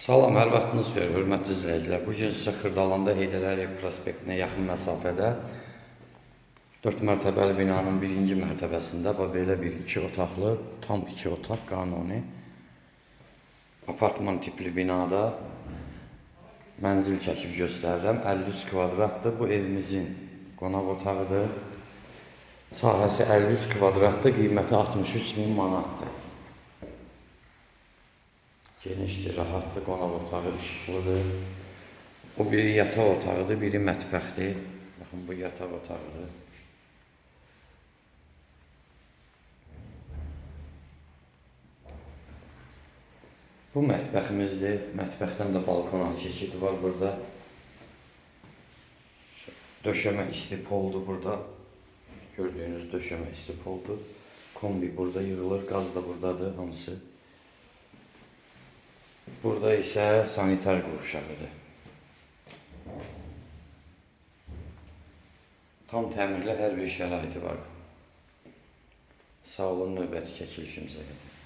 Salam, hər vaxtınız xeyir, hörmətli izləyicilər. Bugün sizə Xırdalanda Heydər Əliyev prospektinə yaxın məsafədə 4 mərtəbəli binanın birinci mərtəbəsində belə bir 2 otaqlı, tam 2 otaq qanuni apartman tipli binada mənzil çəkib göstərirəm. 53 kvadratdır. Bu evimizin qonaq otağıdır. Sahəsi 53 kvadratdır, qiyməti 63.000 manatdır. Genişdir, rahatdır, qonaq otağı işıqlıdır. O biri yataq otağıdır, biri mətbəxdir. Baxın, bu yataq otağıdır. Bu mətbəximizdir. Mətbəxdən də balkona keçid var burada. Döşəmə isti poldur burada. Gördüyünüz döşəmə isti poldur. Kombi burada yığılır, qaz da buradadır hamısı. Burada isə sanitar qovşağıdır. Tam təmirli hər bir şəraiti var. Sağ olun, növbəti çəkilişimizə qədər.